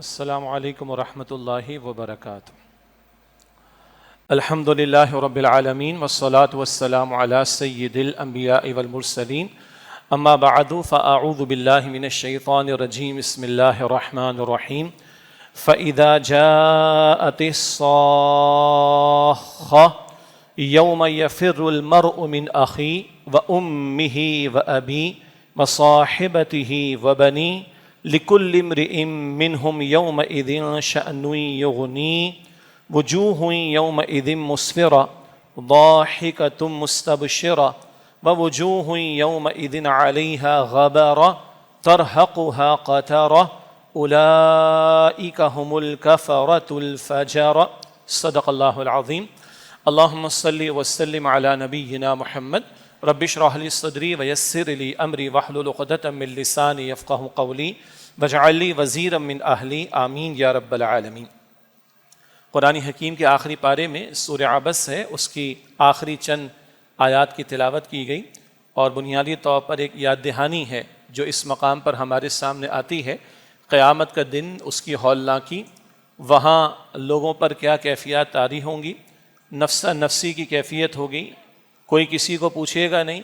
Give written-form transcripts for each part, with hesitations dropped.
السلام علیکم ورحمۃ اللہ وبرکاتہ۔ الحمد للہ رب العالمین والصلاة والسلام علی سید الانبیاء والمرسلین، اما بعد فاعوذ باللہ من الشیطان الرجیم، بسم اللہ الرحمن الرحیم۔ فإذا جاءت الصاخة يوم يفر المرء من أخيه وأمه وأبيه وصاحبته وبنيه لكل امرئ منهم يومئذ شأن يغنيه وجوه يومئذ مسفرة ضاحكة مستبشرة ووجوه يومئذ عليها غبرة ترهقها قترة أولئك هم الكفرة الفجرة۔ صدق اللہ العظیم۔ اللہم صلی وسلم علی نبینا محمد۔ رب اشرح لی صدری ویسر لی امری واحلل عقدۃ من لسانی یفقہوا قولی واجعل لی وزیرا من اہلی، آمین یا رب العالمین۔ قرآن حکیم کے آخری پارے میں سورہ عبس ہے، اس کی آخری چند آیات کی تلاوت کی گئی، اور بنیادی طور پر ایک یاد دہانی ہے جو اس مقام پر ہمارے سامنے آتی ہے۔ قیامت کا دن، اس کی ہولناکی، وہاں لوگوں پر کیا کیفیات طاری ہوں گی، نفسا نفسی کی کیفیت ہوگی، کوئی کسی کو پوچھے گا نہیں،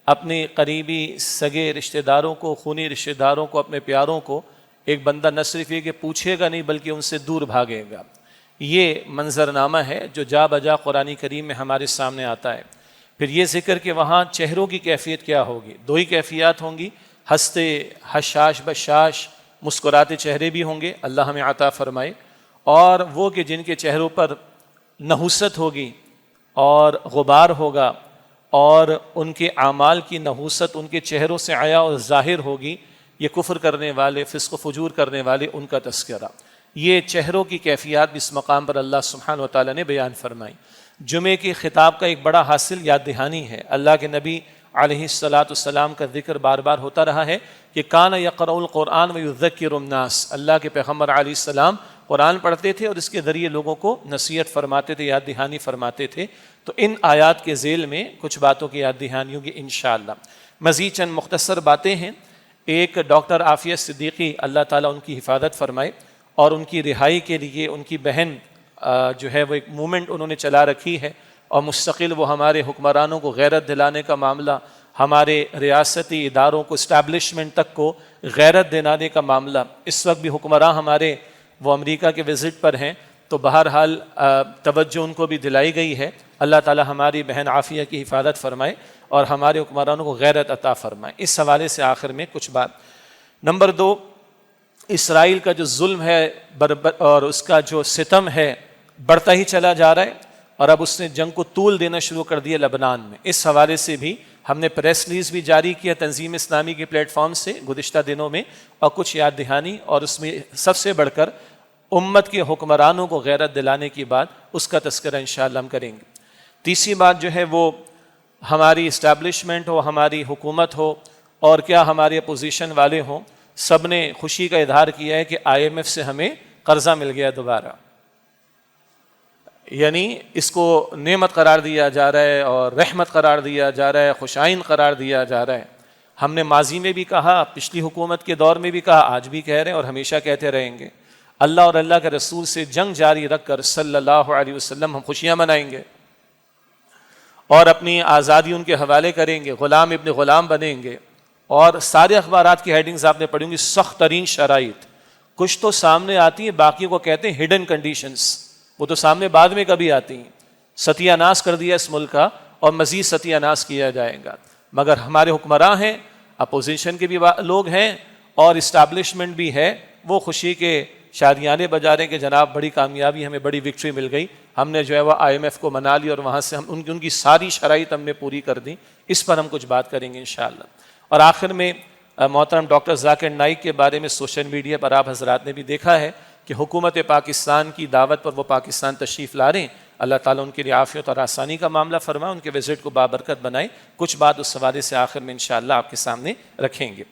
اپنے قریبی سگے رشتہ داروں کو، خونی رشتہ داروں کو، اپنے پیاروں کو ایک بندہ نہ صرف یہ کہ پوچھے گا نہیں بلکہ ان سے دور بھاگے گا۔ یہ منظرنامہ ہے جو جا بجا قرآن کریم میں ہمارے سامنے آتا ہے۔ پھر یہ ذکر کہ وہاں چہروں کی کیفیت کیا ہوگی، دو ہی کیفیات ہوں گی، ہنستے حشاش بشاش مسکراتے چہرے بھی ہوں گے، اللہ ہمیں عطا فرمائے، اور وہ کہ جن کے چہروں پر نحوست ہوگی اور غبار ہوگا، اور ان کے اعمال کی نحوست ان کے چہروں سے عیا اور ظاہر ہوگی، یہ کفر کرنے والے، فسق و فجور کرنے والے، ان کا تذکرہ۔ یہ چہروں کی کیفیات اس مقام پر اللہ سبحانہ و تعالیٰ نے بیان فرمائی۔ جمعے کے خطاب کا ایک بڑا حاصل یاد دہانی ہے۔ اللہ کے نبی علیہ السلام کا ذکر بار بار ہوتا رہا ہے کہ کان یقرأ القرآن ویذکر الناس، اللہ کے پیغمبر علیہ السلام قرآن پڑھتے تھے اور اس کے ذریعے لوگوں کو نصیحت فرماتے تھے، یاد دہانی فرماتے تھے۔ تو ان آیات کے ذیل میں کچھ باتوں کی یاد دہانی ہوگی انشاءاللہ۔ مزید چند مختصر باتیں ہیں۔ ایک ڈاکٹر عافیہ صدیقی، اللہ تعالیٰ ان کی حفاظت فرمائے، اور ان کی رہائی کے لیے ان کی بہن جو ہے وہ ایک موومنٹ انہوں نے چلا رکھی ہے، اور مستقل وہ ہمارے حکمرانوں کو غیرت دلانے کا معاملہ، ہمارے ریاستی اداروں کو، اسٹیبلشمنٹ تک کو غیرت دلانے کا معاملہ۔ اس وقت بھی حکمراں ہمارے وہ امریکہ کے وزٹ پر ہیں، تو بہرحال توجہ ان کو بھی دلائی گئی ہے۔ اللہ تعالی ہماری بہن عافیہ کی حفاظت فرمائے اور ہمارے حکمرانوں کو غیرت عطا فرمائے۔ اس حوالے سے آخر میں کچھ بات۔ نمبر 2، اسرائیل کا جو ظلم ہے اور اس کا جو ستم ہے بڑھتا ہی چلا جا رہا ہے، اور اب اس نے جنگ کو طول دینا شروع کر دیا لبنان میں۔ اس حوالے سے بھی ہم نے پریس ریلیز بھی جاری کیا تنظیم اسلامی کے پلیٹ فارم سے گزشتہ دنوں میں، اور کچھ یاد دہانی، اور اس میں سب سے بڑھ کر امت کے حکمرانوں کو غیرت دلانے کی بات، اس کا تذکرہ انشاءاللہ ہم کریں گے۔ تیسری بات جو ہے وہ ہماری اسٹیبلشمنٹ ہو، ہماری حکومت ہو، اور کیا ہمارے اپوزیشن والے ہوں، سب نے خوشی کا اظہار کیا ہے کہ IMF سے ہمیں قرضہ مل گیا دوبارہ، یعنی اس کو نعمت قرار دیا جا رہا ہے اور رحمت قرار دیا جا رہا ہے، خوشائن قرار دیا جا رہا ہے۔ ہم نے ماضی میں بھی کہا، پچھلی حکومت کے دور میں بھی کہا، آج بھی کہہ رہے ہیں اور ہمیشہ کہتے رہیں گے، اللہ اور اللہ کے رسول سے جنگ جاری رکھ کر صلی اللہ علیہ وسلم ہم خوشیاں منائیں گے، اور اپنی آزادی ان کے حوالے کریں گے، غلام ابن غلام بنیں گے۔ اور سارے اخبارات کی ہیڈنگز آپ نے پڑھی ہوں گی، سخت ترین شرائط، کچھ تو سامنے آتی ہیں، باقی کو کہتے ہیں ہڈن کنڈیشنز، وہ تو سامنے بعد میں کبھی آتی ہیں۔ ستیہ ناش کر دیا اس ملک کا، اور مزید ستیہ ناش کیا جائے گا، مگر ہمارے حکمراں ہیں، اپوزیشن کے بھی لوگ ہیں، اور اسٹیبلشمنٹ بھی ہے، وہ خوشی کے شادیانے بجا رہے ہیں کہ جناب بڑی کامیابی، ہمیں بڑی وکٹری مل گئی، ہم نے جو ہے وہ IMF کو منا لی، اور وہاں سے ہم ان کی ساری شرائط ہم نے پوری کر دی۔ اس پر ہم کچھ بات کریں گے انشاءاللہ۔ اور آخر میں محترم ڈاکٹر ذاکر نائک کے بارے میں سوشل میڈیا پر آپ حضرات نے بھی دیکھا ہے کہ حکومت پاکستان کی دعوت پر وہ پاکستان تشریف لا رہے ہیں۔ اللہ تعالیٰ ان کے لیے عافیت اور آسانی کا معاملہ فرمائے، ان کے وزٹ کو بابرکت بنائے۔ کچھ بات اس حوالے سے آخر میں انشاءاللہ آپ کے سامنے رکھیں گے۔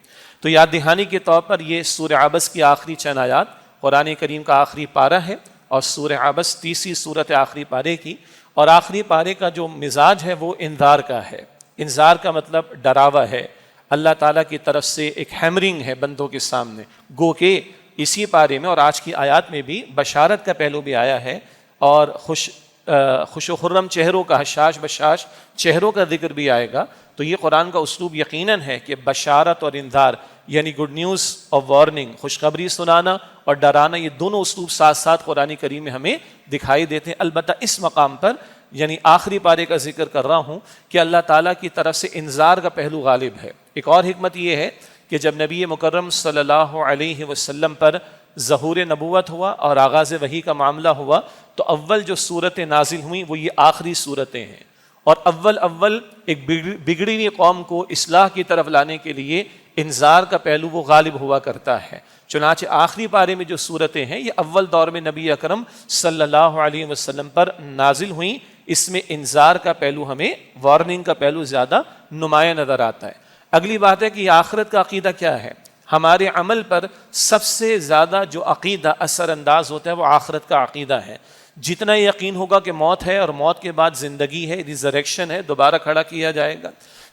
تو یاد دہانی کے طور پر یہ سورہ عبس کی آخری چند آیات، قرآن کریم کا آخری پارہ ہے، اور سورہ عبس تیسری صورت آخری پارے کی، اور آخری پارے کا جو مزاج ہے وہ انذار کا ہے۔ انذار کا مطلب ڈراوا ہے، اللہ تعالیٰ کی طرف سے ایک ہیمرنگ ہے بندوں کے سامنے، گو کہ اسی پارے میں اور آج کی آیات میں بھی بشارت کا پہلو بھی آیا ہے اور خوش و خرم چہروں کا، حشاش بشاش چہروں کا ذکر بھی آئے گا. تو یہ قرآن کا اسلوب یقیناً ہے کہ بشارت اور انذار یعنی گڈ نیوز اور وارننگ، خوشخبری سنانا اور ڈرانا، یہ دونوں اسلوب ساتھ ساتھ قرآن کریم میں ہمیں دکھائی دیتے ہیں. البتہ اس مقام پر یعنی آخری پارے کا ذکر کر رہا ہوں کہ اللہ تعالیٰ کی طرف سے انذار کا پہلو غالب ہے. ایک اور حکمت یہ ہے کہ جب نبی مکرم صلی اللہ علیہ وسلم پر ظہور نبوت ہوا اور آغاز وحی کا معاملہ ہوا تو اول جو صورتیں نازل ہوئیں وہ یہ آخری صورتیں ہیں، اور اول ایک بگڑی ہوئی قوم کو اصلاح کی طرف لانے کے لیے انذار کا پہلو وہ غالب ہوا کرتا ہے. چنانچہ آخری پارے میں جو صورتیں ہیں یہ اول دور میں نبی اکرم صلی اللہ علیہ وسلم پر نازل ہوئیں. اس میں انذار کا پہلو ہمیں، وارننگ کا پہلو زیادہ نمایاں نظر آتا ہے. اگلی بات ہے کہ یہ آخرت کا عقیدہ کیا ہے. ہمارے عمل پر سب سے زیادہ جو عقیدہ اثر انداز ہوتا ہے وہ آخرت کا عقیدہ ہے. جتنا یقین ہوگا کہ موت ہے اور موت کے بعد زندگی ہے، ریزریکشن ہے، دوبارہ کھڑا کیا جائے گا،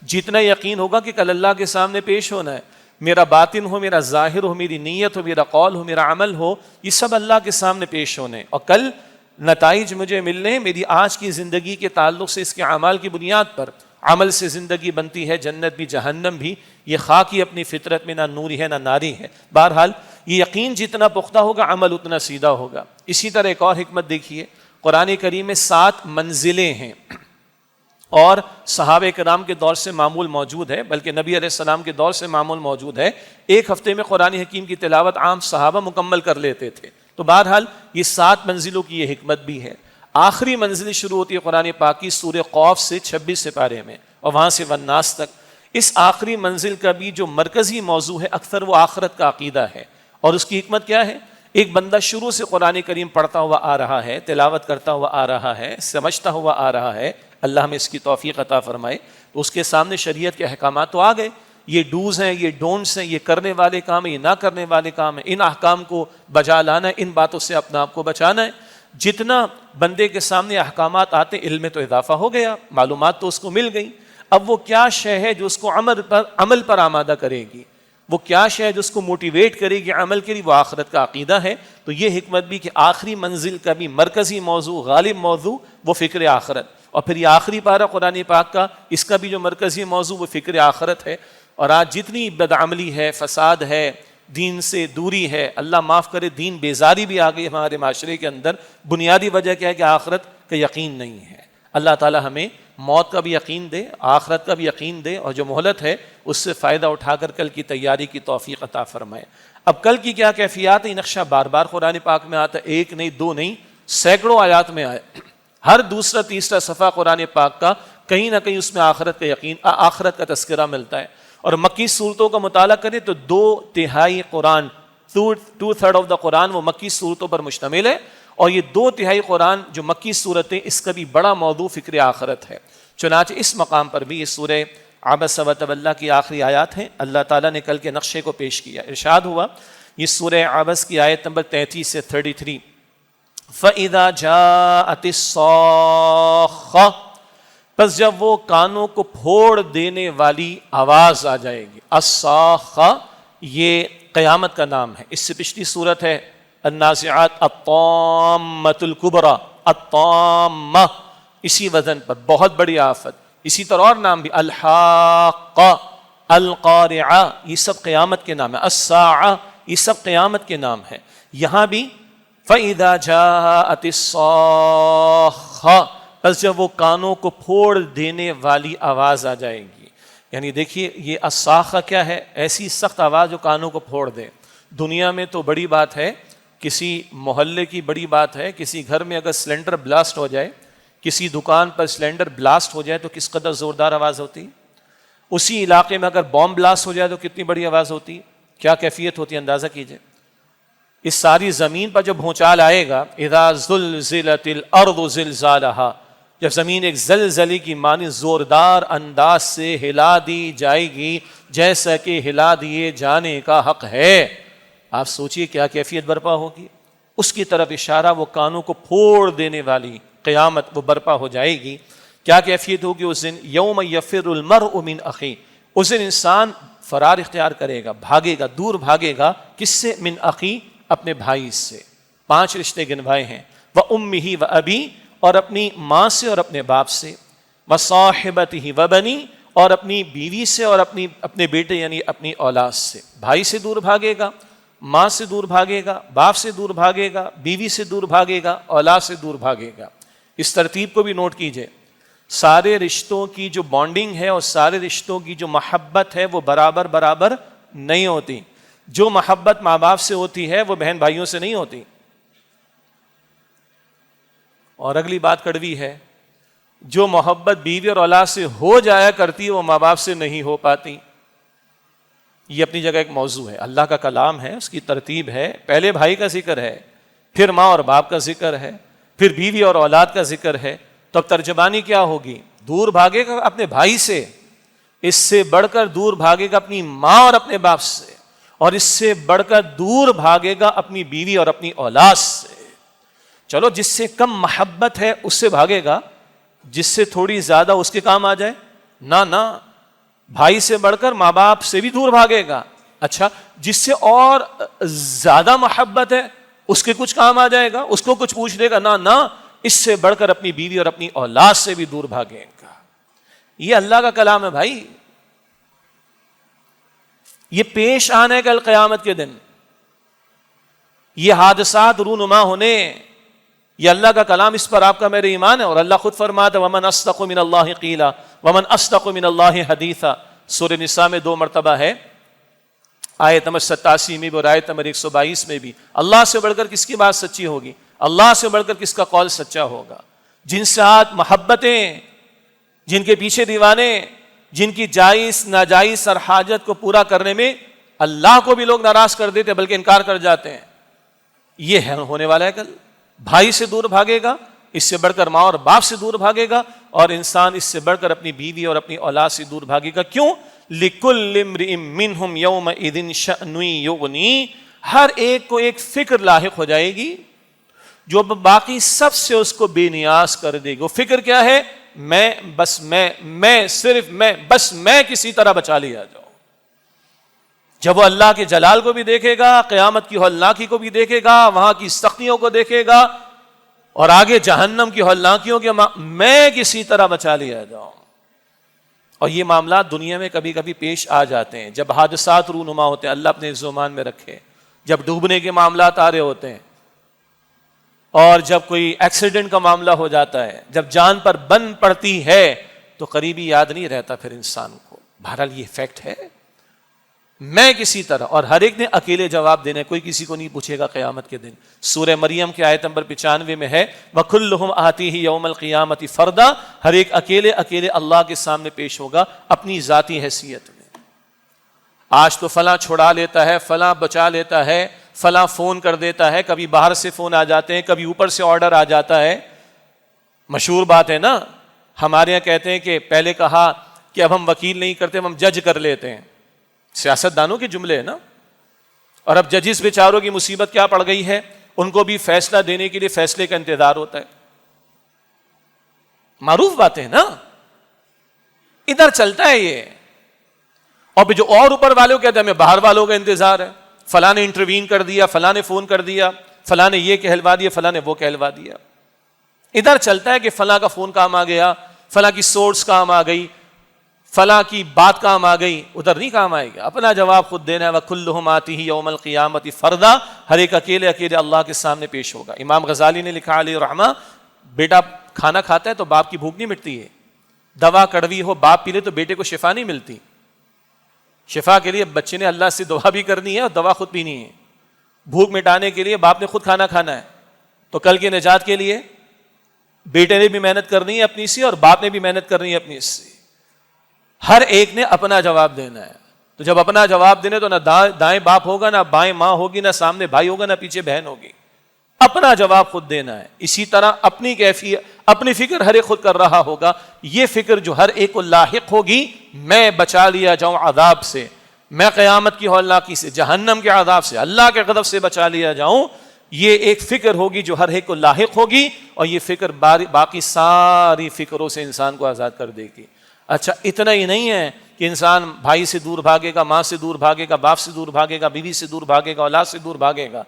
جتنا یقین ہوگا کہ کل اللہ کے سامنے پیش ہونا ہے، میرا باطن ہو، میرا ظاہر ہو، میری نیت ہو، میرا قول ہو، میرا عمل ہو، یہ سب اللہ کے سامنے پیش ہونے اور کل نتائج مجھے ملنے ہیں. میری آج کی زندگی کے تعلق سے اس کے اعمال کی بنیاد پر عمل سے زندگی بنتی ہے، جنت بھی جہنم بھی. یہ خاکی اپنی فطرت میں نہ نوری ہے نہ ناری ہے. بہرحال یہ یقین جتنا پختہ ہوگا عمل اتنا سیدھا ہوگا. اسی طرح ایک اور حکمت دیکھیے، قرآن کریم میں 7 منزلیں ہیں اور صحابہ کرام کے دور سے معمول موجود ہے، بلکہ نبی علیہ السلام کے دور سے معمول موجود ہے. ایک ہفتے میں قرآن حکیم کی تلاوت عام صحابہ مکمل کر لیتے تھے. تو بہرحال یہ 7 منزلوں کی یہ حکمت بھی ہے. آخری منزل شروع ہوتی ہے قرآن پاک کی سورہ قاف سے 26 سپارے میں اور وہاں سے والناس تک. اس آخری منزل کا بھی جو مرکزی موضوع ہے اکثر وہ آخرت کا عقیدہ ہے. اور اس کی حکمت کیا ہے؟ ایک بندہ شروع سے قرآن کریم پڑھتا ہوا آ رہا ہے، تلاوت کرتا ہوا آ رہا ہے، سمجھتا ہوا آ رہا ہے، اللہ ہمیں اس کی توفیق عطا فرمائے. تو اس کے سامنے شریعت کے احکامات تو آ گئے، یہ ڈوز ہیں، یہ ڈونٹس ہیں، یہ کرنے والے کام ہیں، یہ نہ کرنے والے کام ہیں، ان احکام کو بجا لانا ہے، ان باتوں سے اپنے آپ کو بچانا ہے. جتنا بندے کے سامنے احکامات آتے علم میں تو اضافہ ہو گیا، معلومات تو اس کو مل گئی. اب وہ کیا شے ہے جو اس کو عمل پر آمادہ کرے گی، وہ کیا شے ہے جو اس کو موٹیویٹ کرے گی عمل کے لیے، وہ آخرت کا عقیدہ ہے. تو یہ حکمت بھی کہ آخری منزل کا بھی مرکزی موضوع، غالب موضوع وہ فکر آخرت. اور پھر یہ آخری پارہ قرآن پاک کا، اس کا بھی جو مرکزی موضوع وہ فکر آخرت ہے. اور آج جتنی بدعملی ہے، فساد ہے، دین سے دوری ہے، اللہ معاف کرے دین بیزاری بھی آ گئی ہمارے معاشرے کے اندر، بنیادی وجہ کیا ہے کہ آخرت کا یقین نہیں ہے. اللہ تعالی ہمیں موت کا بھی یقین دے، آخرت کا بھی یقین دے، اور جو مہلت ہے اس سے فائدہ اٹھا کر کل کی تیاری کی توفیق عطا فرمائے. اب کل کی کیا کیفیات ہے، یہ نقشہ بار بار قرآن پاک میں آتا ہے، ایک نہیں دو نہیں، سینکڑوں آیات میں آئے. ہر دوسرا تیسرا صفحہ قرآن پاک کا کہیں نہ کہیں اس میں آخرت کا یقین، آخرت کا تذکرہ ملتا ہے. اور مکی صورتوں کا مطالعہ کریں تو 2/3 قرآن، 2/3 آف دا قرآن وہ مکی صورتوں پر مشتمل ہے. اور یہ 2/3 قرآن جو مکی صورتیں، اس کا بھی بڑا موضوع فکر آخرت ہے. چنانچہ اس مقام پر بھی یہ سورہ عبس وتولی کی آخری آیات ہیں. اللہ تعالیٰ نے کل کے نقشے کو پیش کیا. ارشاد ہوا، یہ سورہ عبس کی آیت نمبر 33 سے 33، فَإِذَا جَاءَتِ الصَّاخَّةُ، پس جب وہ کانوں کو پھوڑ دینے والی آواز آ جائے گی. الصاخہ یہ قیامت کا نام ہے. اس سے پچھلی صورت ہے النازعات، الطامۃ الکبریٰ، الطامہ اسی وزن پر بہت بڑی آفت. اسی طرح اور نام بھی الحاقہ، القارعہ، یہ سب قیامت کے نام ہے. الساعہ یہ سب قیامت کے نام ہے. یہاں بھی فَإِذَا جَاءَتِ الصَّاخَّةُ، بس جب وہ کانوں کو پھوڑ دینے والی آواز آ جائے گی. یعنی دیکھیے یہ الصاخہ کیا ہے، ایسی سخت آواز جو کانوں کو پھوڑ دے. دنیا میں تو بڑی بات ہے، کسی محلے کی بڑی بات ہے، کسی گھر میں اگر سلنڈر بلاسٹ ہو جائے، کسی دکان پر سلنڈر بلاسٹ ہو جائے تو کس قدر زوردار آواز ہوتی. اسی علاقے میں اگر بام بلاسٹ ہو جائے تو کتنی بڑی آواز ہوتی، کیا کیفیت ہوتی ہے اندازہ کیجئے. اس ساری زمین پر جب بھونچال آئے گا، اذا زلزلت الارض زلزالہا، جب زمین ایک زلزلے کی مانی زوردار انداز سے ہلا دی جائے گی جیسا کہ ہلا دیے جانے کا حق ہے. آپ سوچئے کیا کیفیت برپا ہوگی. اس کی طرف اشارہ، وہ کانوں کو پھوڑ دینے والی قیامت وہ برپا ہو جائے گی. کیا کیفیت ہوگی اس دن؟ یوم یفر المرء من اخیہ، اس دن انسان فرار اختیار کرے گا، بھاگے گا، دور بھاگے گا. کس سے؟ من اخی، اپنے بھائی سے، 5 رشتے گنوائے ہیں، وَأُمِّهِ وَأَبِي، اور اپنی ماں سے اور اپنے باپ سے، وَصَاحِبَتِهِ وَبَنِي، اور اپنی بیوی سے اور اپنے بیٹے یعنی اپنی اولاد سے۔ بھائی سے دور بھاگے گا، ماں سے دور بھاگے گا، باپ سے دور بھاگے گا، بیوی سے دور بھاگے گا، اولاد سے دور بھاگے گا۔ اس ترتیب کو بھی نوٹ کیجئے، سارے رشتوں کی جو بانڈنگ ہے اور سارے رشتوں کی جو محبت ہے وہ برابر برابر نہیں ہوتی۔ جو محبت ماں باپ سے ہوتی ہے وہ بہن بھائیوں سے نہیں ہوتی۔ اور اگلی بات کڑوی ہے، جو محبت بیوی اور اولاد سے ہو جایا کرتی ہے وہ ماں باپ سے نہیں ہو پاتی۔ یہ اپنی جگہ ایک موضوع ہے، اللہ کا کلام ہے، اس کی ترتیب ہے، پہلے بھائی کا ذکر ہے، پھر ماں اور باپ کا ذکر ہے، پھر بیوی اور اولاد کا ذکر ہے۔ تو اب ترجمانی کیا ہوگی؟ دور بھاگے گا اپنے بھائی سے، اس سے بڑھ کر دور بھاگے گا اپنی ماں اور اپنے باپ سے، اور اس سے بڑھ کر دور بھاگے گا اپنی بیوی اور اپنی اولاد سے۔ چلو جس سے کم محبت ہے اس سے بھاگے گا، جس سے تھوڑی زیادہ اس کے کام آ جائے نہ، بھائی سے بڑھ کر ماں باپ سے بھی دور بھاگے گا۔ اچھا جس سے اور زیادہ محبت ہے اس کے کچھ کام آ جائے گا، اس کو کچھ پوچھ لے گا، نہ، اس سے بڑھ کر اپنی بیوی اور اپنی اولاد سے بھی دور بھاگے گا۔ یہ اللہ کا کلام ہے بھائی، یہ پیش آنے کل قیامت کے دن، یہ حادثات رونما ہونے، یہ اللہ کا کلام، اس پر آپ کا میرے ایمان ہے۔ اور اللہ خود فرماتا ہے وَمَنْ أَصْدَقُ مِنَ اللَّهِ قِيلًا وَمَنْ أَصْدَقُ مِنَ اللَّهِ حَدِيثًا۔ سورہ نساء میں 2 مرتبہ ہے، آیت نمبر 87 میں بھی اور آیت نمبر 122 میں بھی۔ اللہ سے بڑھ کر کس کی بات سچی ہوگی؟ اللہ سے بڑھ کر کس کا قول سچا ہوگا؟ جن سے ساتھ محبتیں، جن کے پیچھے دیوانے، جن کی جائز ناجائز سر حاجت کو پورا کرنے میں اللہ کو بھی لوگ ناراض کر دیتے بلکہ انکار کر جاتے ہیں، یہ ہے ہونے والا ہے کل۔ بھائی سے دور بھاگے گا، اس سے بڑھ کر ماں اور باپ سے دور بھاگے گا، اور انسان اس سے بڑھ کر اپنی بیوی اور اپنی اولاد سے دور بھاگے گا۔ کیوں؟ لِكُلِّ امْرِئٍ مِّنْهُمْ يَوْمَئِذٍ شَأْنٌ يُغْنِيهِ، ہر ایک کو ایک فکر لاحق ہو جائے گی جو باقی سب سے اس کو بے نیاز کر دے گی۔ وہ فکر کیا ہے؟ میں کسی طرح بچا لیا جاؤں۔ جب وہ اللہ کے جلال کو بھی دیکھے گا، قیامت کی ہولناکی کو بھی دیکھے گا، وہاں کی سختیوں کو دیکھے گا، اور آگے جہنم کی ہولناکیوں کے میں کسی طرح بچا لیا جاؤں۔ اور یہ معاملات دنیا میں کبھی کبھی پیش آ جاتے ہیں، جب حادثات رونما ہوتے ہیں، اللہ اپنے عز و امان میں رکھے، جب ڈوبنے کے معاملات آ رہے ہوتے ہیں، اور جب کوئی ایکسیڈنٹ کا معاملہ ہو جاتا ہے، جب جان پر بن پڑتی ہے تو قریبی یاد نہیں رہتا پھر انسان کو۔ بہرحال یہ فیکٹ ہے، میں کسی طرح، اور ہر ایک نے اکیلے جواب دینا ہے، کوئی کسی کو نہیں پوچھے گا قیامت کے دن۔ سورہ مریم کی آیت نمبر 95 میں ہے وَكُلُّهُمْ آتِيهِ يَوْمَ الْقِيَامَةِ فَرْدًا، ہر ایک اکیلے اللہ کے سامنے پیش ہوگا اپنی ذاتی حیثیت میں۔ آج تو فلاں چھڑا لیتا ہے، فلاں بچا لیتا ہے، فلاں فون کر دیتا ہے، کبھی باہر سے فون آ جاتے ہیں، کبھی اوپر سے آرڈر آ جاتا ہے۔ مشہور بات ہے نا، ہمارے یہاں کہتے ہیں کہ پہلے کہا کہ اب ہم وکیل نہیں کرتے، ہم جج کر لیتے ہیں، سیاست دانوں کے جملے ہیں نا۔ اور اب ججز بیچاروں کی مصیبت کیا پڑ گئی ہے، ان کو بھی فیصلہ دینے کے لیے فیصلے کا انتظار ہوتا ہے۔ معروف باتیں نا، ادھر چلتا ہے یہ۔ اور جو اور اوپر والوں کہتے ہیں ہمیں باہر والوں کا انتظار ہے، فلاں نے انٹروین کر دیا، فلاں نے فون کر دیا، فلاں نے یہ کہلوا دیا، فلاں نے وہ کہلوا دیا۔ ادھر چلتا ہے کہ فلاں کا فون کام آ گیا، فلاں کی سورس کام آ گئی، فلاں کی بات کام آ گئی، ادھر نہیں کام آئے گا۔ اپنا جواب خود دینا ہے۔ وَكُلُّهُمْ آتِيهِ يَوْمَ الْقِيَامَةِ فَرْدًا، ہر ایک اکیلے اللہ کے سامنے پیش ہوگا۔ امام غزالی نے لکھا علیہ الرحمہ، بیٹا کھانا کھاتا ہے تو باپ کی بھوک نہیں مٹتی ہے، دوا کڑوی ہو باپ پی لے تو بیٹے کو شفا نہیں ملتی۔ شفا کے لیے بچے نے اللہ سے دعا بھی کرنی ہے اور دوا خود پینی ہے۔ بھوک مٹانے کے لیے باپ نے خود کھانا کھانا ہے، تو کل کی نجات کے لیے بیٹے نے بھی محنت کرنی ہے اپنی سی، اور باپ نے بھی محنت کرنی ہے اپنی سی۔ ہر ایک نے اپنا جواب دینا ہے۔ تو جب اپنا جواب دینے تو نہ دائیں باپ ہوگا، نہ بائیں ماں ہوگی، نہ سامنے بھائی ہوگا، نہ پیچھے بہن ہوگی۔ اپنا جواب خود دینا ہے۔ اسی طرح اپنی کیفیت، اپنی فکر ہر ایک خود کر رہا ہوگا۔ یہ فکر جو ہر ایک کو لاحق ہوگی، میں بچا لیا جاؤں عذاب سے، میں قیامت کی ہولناکی سے، جہنم کے عذاب سے، اللہ کے غضب سے بچا لیا جاؤں، یہ ایک فکر ہوگی جو ہر ایک کو لاحق ہوگی، اور یہ فکر باقی ساری فکروں سے انسان کو آزاد کر دے گی۔ اچھا اتنا ہی نہیں ہے کہ انسان بھائی سے دور بھاگے گا، ماں سے دور بھاگے گا، باپ سے دور بھاگے گا، بیوی سے دور بھاگے گا، اولاد سے دور بھاگے گا۔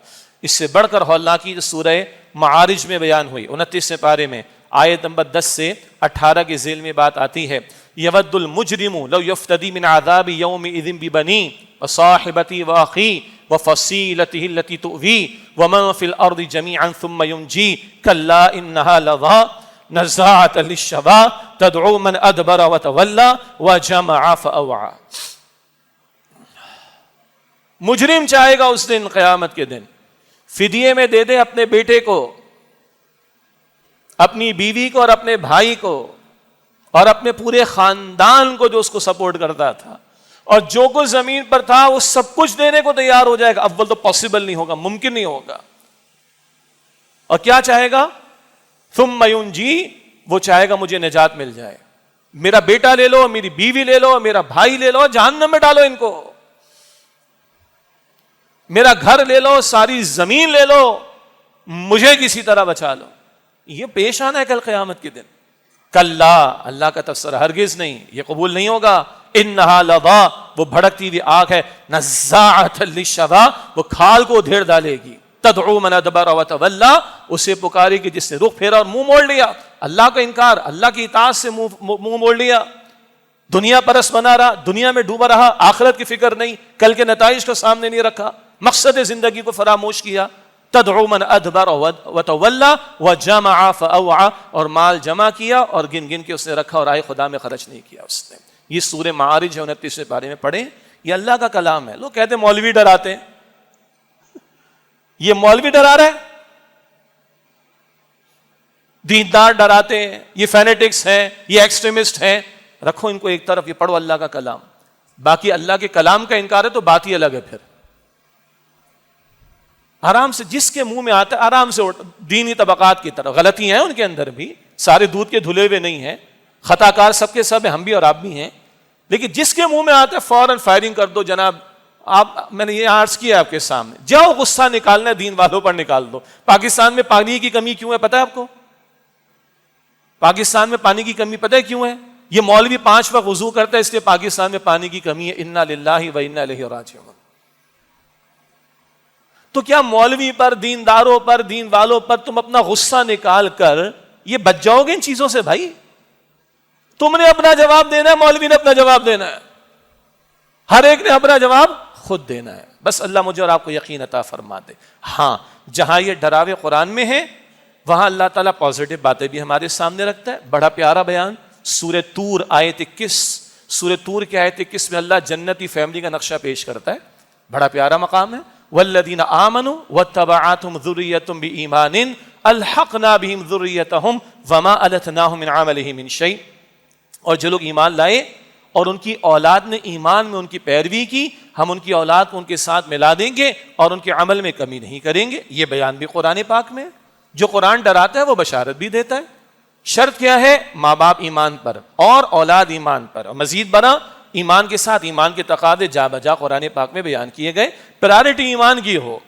اس سے بڑھ کر ہولناکی سورہ معارج میں بیان ہوئی 29 پارے میں آیت نمبر 10 سے 18 کے ذیل میں بات آتی ہے یود المجرم لو یفتدی من عذاب یومئذ ببنی وصاحبتی واخی وفصیلته التي تؤوی ومن فی الارض جميعا ثم ینجی کلا انها لظى نزاعۃ للشوی تدعو من ادبر وتولی وجمع فاوعى. مجرم چاہے گا اس دن قیامت کے دن فدیے میں دے دے اپنے بیٹے کو، اپنی بیوی کو اور اپنے بھائی کو اور اپنے پورے خاندان کو جو اس کو سپورٹ کرتا تھا، اور جو کچھ زمین پر تھا وہ سب کچھ دینے کو تیار ہو جائے گا. اول تو پاسبل نہیں ہوگا، ممکن نہیں ہوگا. اور کیا چاہے گا؟ ثم ینجی، وہ چاہے گا مجھے نجات مل جائے. میرا بیٹا لے لو، میری بیوی لے لو، میرا بھائی لے لو، جہنم میں ڈالو ان کو. میرا گھر لے لو، ساری زمین لے لو، مجھے کسی طرح بچا لو. یہ پیش آنا ہے کل قیامت کے دن. کلا، اللہ کا تفسیر ہرگز نہیں، یہ قبول نہیں ہوگا. انہا لظی، وہ بھڑکتی ہوئی آگ ہے. نزاعۃ للشوی، وہ کھال کو ادھیڑ ڈالے گی. تدعو من ادبر وتولی، اسے پکارے گی جس نے رخ پھیرا اور منہ موڑ لیا. اللہ کا انکار، اللہ کی اطاعت سے منہ موڑ لیا، دنیا پرست بنا رہا، دنیا میں ڈوبا رہا، آخرت کی فکر نہیں، کل کے نتائج کو سامنے نہیں رکھا، مقصد زندگی کو فراموش کیا. تدعو من ادبر وتولی وجمع فاوعى، اور مال جمع کیا اور گن گن کے اس نے رکھا اور آئے خدا میں خرچ نہیں کیا اس نے. یہ سورہ معارج ہے 29 پارے میں پڑھیں. یہ اللہ کا کلام ہے. لوگ کہتے ہیں مولوی ڈراتے ہیں. یہ مولوی ڈرا رہا ہے، دیندار ڈراتے ہیں، یہ فینیٹکس ہیں، یہ ایکسٹریمسٹ ہیں. رکھو ان کو ایک طرف، یہ پڑھو اللہ کا کلام. باقی اللہ کے کلام کا انکار ہے تو بات ہی الگ ہے. پھر آرام سے جس کے منہ میں آتا ہے آرام سے دینی طبقات کی طرف. غلطی ہیں ان کے اندر بھی، سارے دودھ کے دھلے ہوئے نہیں ہیں، خطا کار سب کے سب ہیں، ہم بھی اور آپ بھی ہیں. لیکن جس کے منہ میں آتا ہے فوراً فائرنگ کر دو. جناب آپ، میں نے یہ عرض کیا آپ کے سامنے، جاؤ غصہ نکالنا ہے دین والوں پر نکال دو. پاکستان میں پانی کی کمی کیوں ہے پتہ ہے آپ کو؟ پاکستان میں پانی کی کمی پتہ ہے کیوں ہے؟ یہ مولوی 5 وقت وضو کرتا ہے اس لیے پاکستان میں پانی کی کمی ہے. انا للہ و انا الیہ راجعون. تو کیا مولوی پر، دینداروں پر، دین والوں پر تم اپنا غصہ نکال کر یہ بچ جاؤ گے ان چیزوں سے؟ بھائی تم نے اپنا جواب دینا ہے، مولوی نے اپنا جواب دینا ہے، ہر ایک نے اپنا جواب خود دینا ہے. بس اللہ مجھے اور آپ کو یقین عطا فرما دے. ہاں، جہاں یہ ڈراوے قرآن میں ہیں وہاں اللہ تعالیٰ پازیٹو باتیں بھی ہمارے سامنے رکھتا ہے. بڑا پیارا بیان سورہ طور آیت 21، سورہ طور کی آیت 21 میں اللہ جنتی فیملی کا نقشہ پیش کرتا ہے. بڑا پیارا مقام ہے. والذین آمنوا واتبعتهم ذریتهم بایمان الحقنا بهم ذریتهم وما التناهم من عملهم من شیء. اور جو لوگ ایمان لائے اور ان کی اولاد نے ایمان میں ان کی پیروی کی، ہم ان کی اولاد کو ان کے ساتھ ملا دیں گے اور ان کے عمل میں کمی نہیں کریں گے. یہ بیان بھی قرآن پاک میں. جو قرآن ڈراتا ہے وہ بشارت بھی دیتا ہے. شرط کیا ہے؟ ماں باپ ایمان پر اور اولاد ایمان پر. اور مزید برآں ایمان کے ساتھ ایمان کے تقاضے جا بجا قرآن پاک میں بیان کیے گئے. پرائرٹی ایمان کی ہو.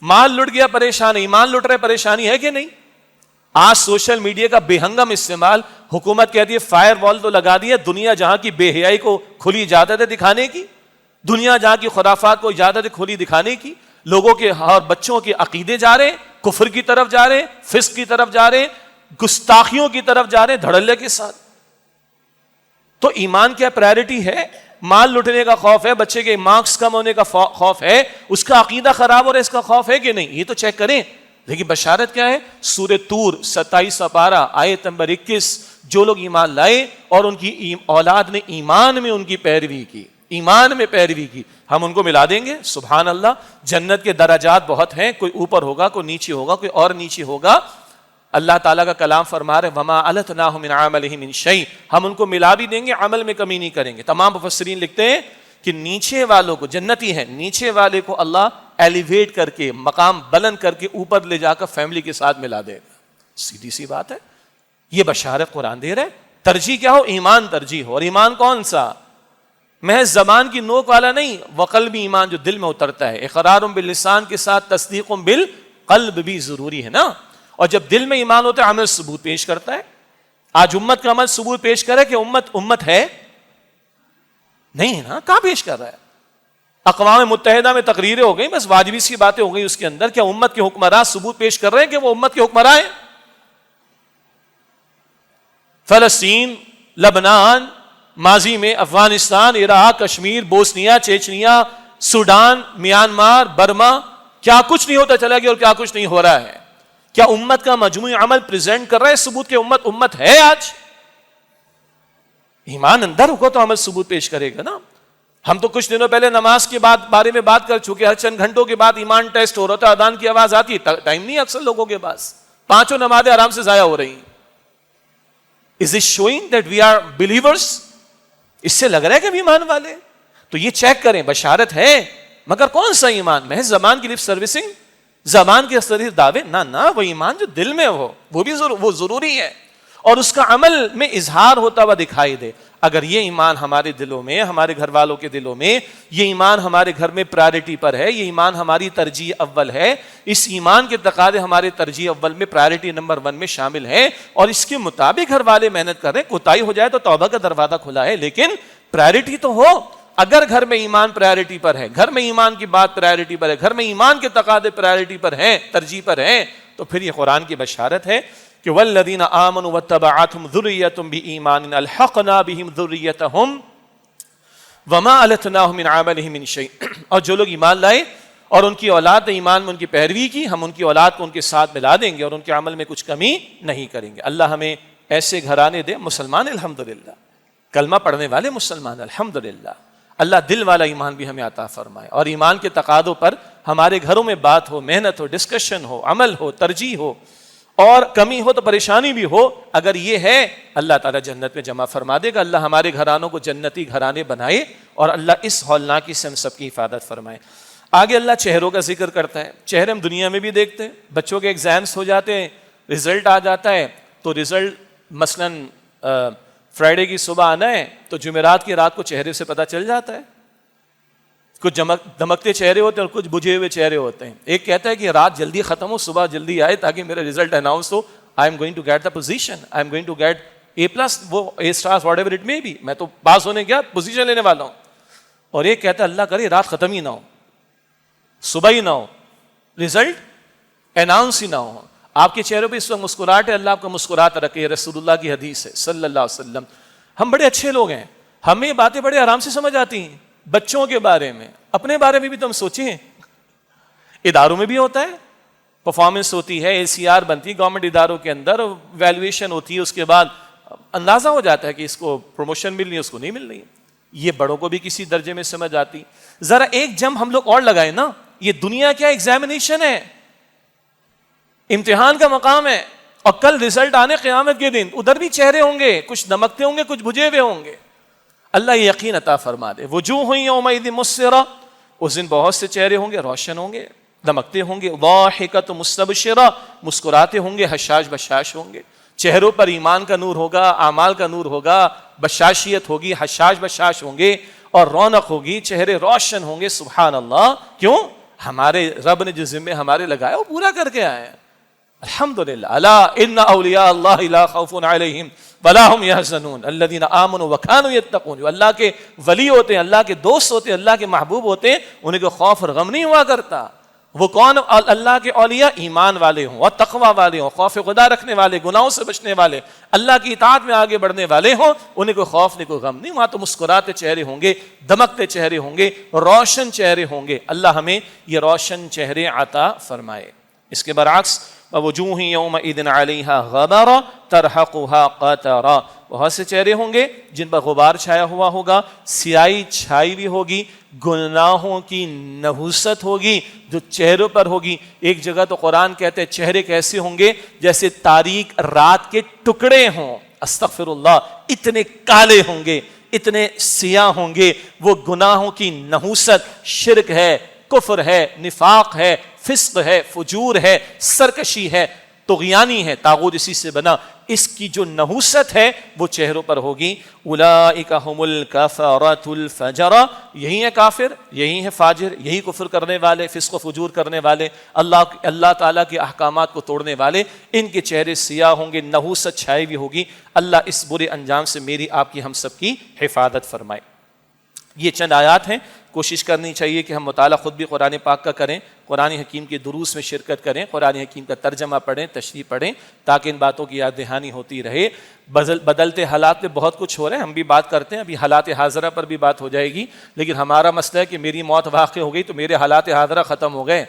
مال لٹ گیا پریشان، ایمان لٹ رہے پریشانی ہے کہ نہیں؟ آج سوشل میڈیا کا بے ہنگم استعمال، حکومت کہتی ہے فائر وال تو لگا دی ہے. دنیا جہاں کی بے حیائی کو کھلی اجازت ہے دکھانے کی، دنیا جہاں کی خرافات کو اجازت ہے کھلی دکھانے کی، لوگوں کے اور بچوں کے عقیدے جا رہے ہیں، کفر کی طرف جا رہے ہیں، فسق کی طرف جا رہے ہیں، گستاخیوں کی طرف جا رہے ہیں دھڑلے کے ساتھ. تو ایمان کیا پرائرٹی ہے؟ مال لٹنے کا خوف ہے، بچے کے مارکس کم ہونے کا خوف ہے، اس کا عقیدہ خراب ہو رہا ہے اس کا خوف ہے کہ نہیں؟ یہ تو چیک کریں. لیکن بشارت کیا ہے؟ سورہ طور 27 پارہ آیت نمبر 21. جو لوگ ایمان لائے اور ان کی اولاد نے ایمان میں ان کی پیروی کی، ایمان میں پیروی کی، ہم ان کو ملا دیں گے. سبحان اللہ. جنت کے درجات بہت ہیں، کوئی اوپر ہوگا، کوئی نیچے ہوگا، کوئی اور نیچے ہوگا. اللہ تعالیٰ کا کلام فرما رہے وما التناهم من عملهم من شیء، ہم ان کو ملا بھی دیں گے، عمل میں کمی نہیں کریں گے. تمام مفسرین لکھتے ہیں کہ نیچے والوں کو، جنتی ہیں، نیچے والے کو اللہ ایلیویٹ کر کے، مقام بلند کر کے اوپر لے جا کر فیملی کے ساتھ ملا دے گا. سیدھی سی بات ہے. یہ بشارت قرآن دے رہے. ترجیح کیا ہو؟ ایمان ترجیح ہو. اور ایمان کون سا؟ محض زبان کی نوک والا نہیں، وقلبی ایمان جو دل میں اترتا ہے. اقرار باللسان کے ساتھ تصدیق بالقلب بھی ضروری ہے نا. اور جب دل میں ایمان ہوتا ہے عمل ثبوت پیش کرتا ہے. آج امت کا عمل ثبوت پیش کرے کہ امت ہے نہیں ہے نا. کہاں پیش کر رہا ہے؟ اقوام متحدہ میں تقریریں ہو گئی، بس واجبی سی باتیں ہو گئی اس کے اندر. کیا امت کے حکمراں ثبوت پیش کر رہے ہیں کہ وہ امت کے حکمراں ہیں؟ فلسطین، لبنان، ماضی میں Afghanistan, Iraq, Kashmir, Bosnia, Chechnya, Sudan, Myanmar, Burma, کیا کچھ نہیں ہوتا چلا گیا اور کیا کچھ نہیں ہو رہا ہے. کیا امت کا مجموعی عمل پریزنٹ کر رہا ہے ثبوت کہ امت ہے آج؟ ایمان اندر ہوگا تو عمل ثبوت پیش کرے گا نا. ہم تو کچھ دنوں پہلے نماز کے بارے میں بات کر چکے. ہر چند گھنٹوں کے بعد ایمان ٹیسٹ ہو رہا تھا، اذان کی آواز آتی ہے، ٹائم نہیں اکثر لوگوں کے پاس، 5 نمازیں آرام سے ضائع ہو رہی ہیں. Is it showing that we are believers؟ اس سے لگ رہا ہے کہ ہم ایمان والے. تو یہ چیک کریں، بشارت ہے مگر کون سا ایمان؟ محض زبان کی لپ سروسنگ، زبان کے صریح دعوے؟ نہ، وہ ایمان جو دل میں ہو وہ بھی وہ ضروری ہے اور اس کا عمل میں اظہار ہوتا ہوا دکھائی دے. اگر یہ ایمان ہمارے دلوں میں، ہمارے گھر والوں کے دلوں میں، یہ ایمان ہمارے گھر میں پرائرٹی پر ہے، یہ ایمان ہماری ترجیح اول ہے، اس ایمان کے تقاضے ہمارے ترجیح اول میں پرائرٹی نمبر 1 میں شامل ہیں اور اس کے مطابق گھر والے محنت کر رہے ہیں، کوتاہی ہو جائے تو توبہ کا دروازہ کھلا ہے، لیکن پرائرٹی تو ہو. اگر گھر میں ایمان پرائرٹی پر ہے، گھر میں ایمان کی بات پرائرٹی پر ہے، گھر میں ایمان کے تقاضے پرائرٹی پر ہیں، ترجیح پر ہیں، تو پھر یہ قرآن کی بشارت ہے کہ والذین آمنوا واتبعتهم ذریتهم بایمان الحقنا بهم ذریتهم وما التناهم من عملهم من شیء. اور جو لوگ ایمان لائے اور ان کی اولاد نے ایمان میں ان کی پیروی کی، ہم ان کی اولاد کو ان کے ساتھ ملا دیں گے اور ان کے عمل میں کچھ کمی نہیں کریں گے. اللہ ہمیں ایسے گھرانے دے، مسلمان الحمدللہ، کلمہ پڑھنے والے مسلمان الحمدللہ. اللہ دل والا ایمان بھی ہمیں عطا فرمائے اور ایمان کے تقاضوں پر ہمارے گھروں میں بات ہو، محنت ہو، ڈسکشن ہو، عمل ہو، ترجیح ہو، اور کمی ہو تو پریشانی بھی ہو. اگر یہ ہے اللہ تعالیٰ جنت میں جمع فرما دے گا. اللہ ہمارے گھرانوں کو جنتی گھرانے بنائے اور اللہ اس ہولناکی سے ہم سب کی حفاظت فرمائے. آگے اللہ چہروں کا ذکر کرتا ہے. چہرے ہم دنیا میں بھی دیکھتے ہیں، بچوں کے ایگزامس ہو جاتے ہیں، رزلٹ آ جاتا ہے تو رزلٹ مثلاً فرائیڈے کی صبح آنا ہے تو جمعرات کی رات کو چہرے سے پتہ چل جاتا ہے. کچھ دمکتے چہرے ہوتے ہیں اور کچھ بجھے ہوئے چہرے ہوتے ہیں. ایک کہتا ہے کہ رات جلدی ختم ہو، صبح جلدی آئے تاکہ میرا رزلٹ اناؤنس ہو، I am going to get the position, I am going to get A+، وہ A*، whatever it may be, میں تو پاس ہونے گیا، پوزیشن لینے والا ہوں. اور ایک کہتا ہے اللہ کرے رات ختم ہی نہ ہو، صبح ہی نہ ہو، رزلٹ اناؤنس ہی نہ ہو. آپ کے چہرے پہ اس وقت مسکراہٹ ہے، اللہ آپ کو مسکراہٹ رکھے. یہ رسول اللہ کی حدیث ہے صلی اللہ علیہ وسلم. ہم بڑے اچھے لوگ ہیں، ہمیں یہ باتیں بڑے آرام سے سمجھ آتی ہیں. بچوں کے بارے میں، اپنے بارے میں بھی تو ہم سوچیں. اداروں میں بھی ہوتا ہے، پرفارمنس ہوتی ہے، ACR بنتی ہے گورنمنٹ اداروں کے اندر، ویلیویشن ہوتی ہے، اس کے بعد اندازہ ہو جاتا ہے کہ اس کو پروموشن ملنی ہے، اس کو نہیں مل رہی. یہ بڑوں کو بھی کسی درجے میں سمجھ آتی. ذرا ایک جم ہم لوگ اور لگائیں نا، یہ دنیا کیا ایگزامینیشن ہے، امتحان کا مقام ہے، اور کل رزلٹ آنے قیامت کے دن ادھر بھی چہرے ہوں گے، کچھ دمکتے ہوں گے، کچھ بجھے ہوئے ہوں گے. اللہ یہ یقین عطا فرما دے. وجوہ یومئذ مسفرہ، اس دن بہت سے چہرے ہوں گے، روشن ہوں گے، دمکتے ہوں گے. ضاحکۃ مستبشرہ، مسکراتے ہوں گے، حشاش بشاش ہوں گے. چہروں پر ایمان کا نور ہوگا، اعمال کا نور ہوگا، بشاشیت ہوگی، حشاش بشاش ہوں گے اور رونق ہوگی، چہرے روشن ہوں گے. سبحان اللہ. کیوں؟ ہمارے رب نے جو ذمے ہمارے لگایا وہ پورا کر کے آئے ہیں. الحمدللہ. الا ان اولیاء اللہ لا خوف علیہم ولا هم يحزنون الذين آمنوا وكانوا يتقون. جو اللہ کے ولی ہوتے ہیں، اللہ کے دوست ہوتے ہیں، اللہ کے محبوب ہوتے ہیں، انہیں کوئی خوف اور غم نہیں ہوا کرتا. وہ کون؟ اللہ کے اولیاء ایمان والے ہوں اور تقوی والے ہوں، خوف خدا رکھنے والے، گناہوں سے بچنے والے، اللہ کی اطاعت میں آگے بڑھنے والے ہوں. انہیں کوئی خوف نہیں، کوئی غم نہیں. وہاں تو مسکراتے چہرے ہوں گے، دمکتے چہرے ہوں گے، روشن چہرے ہوں گے. اللہ ہمیں یہ روشن چہرے عطا فرمائے. اس کے برعکس وجوہ یومئذ علیہا غبرہ ترہقہا قترہ، بہت سے چہرے ہوں گے جن پر غبار چھایا ہوا ہوگا، سیاہی چھائی ہوئی ہوگی، گناہوں کی نحوست ہوگی جو چہروں پر ہوگی. ایک جگہ تو قرآن کہتے ہیں چہرے کیسے ہوں گے جیسے تاریک رات کے ٹکڑے ہوں. استغفر اللہ. اتنے کالے ہوں گے، اتنے سیاہ ہوں گے. وہ گناہوں کی نحوست، شرک ہے، کفر ہے، نفاق ہے، فسق ہے، فجور ہے، سرکشی ہے، طغیانی ہے، طاغوت اسی سے بنا. اس کی جو نحوست ہے وہ چہروں پر ہوگی. اولئک هم الکفرۃ الفجرہ، یہی ہے کافر، یہی ہے فاجر، یہی کفر کرنے والے، فسق و فجور کرنے والے، اللہ تعالیٰ کے احکامات کو توڑنے والے. ان کے چہرے سیاہ ہوں گے، نحوست چھائی ہوئی ہوگی. اللہ اس برے انجام سے میری آپ کی ہم سب کی حفاظت فرمائے. یہ چند آیات ہیں کوشش کرنی چاہیے کہ ہم مطالعہ خود بھی قرآن پاک کا کریں، قرآن حکیم کے دروس میں شرکت کریں، قرآن حکیم کا ترجمہ پڑھیں، تشریح پڑھیں، تاکہ ان باتوں کی یاد دہانی ہوتی رہے۔ بدلتے حالات میں بہت کچھ ہو رہے ہیں، ہم بھی بات کرتے ہیں، ابھی حالات حاضرہ پر بھی بات ہو جائے گی، لیکن ہمارا مسئلہ ہے کہ میری موت واقع ہو گئی تو میرے حالات حاضرہ ختم ہو گئے،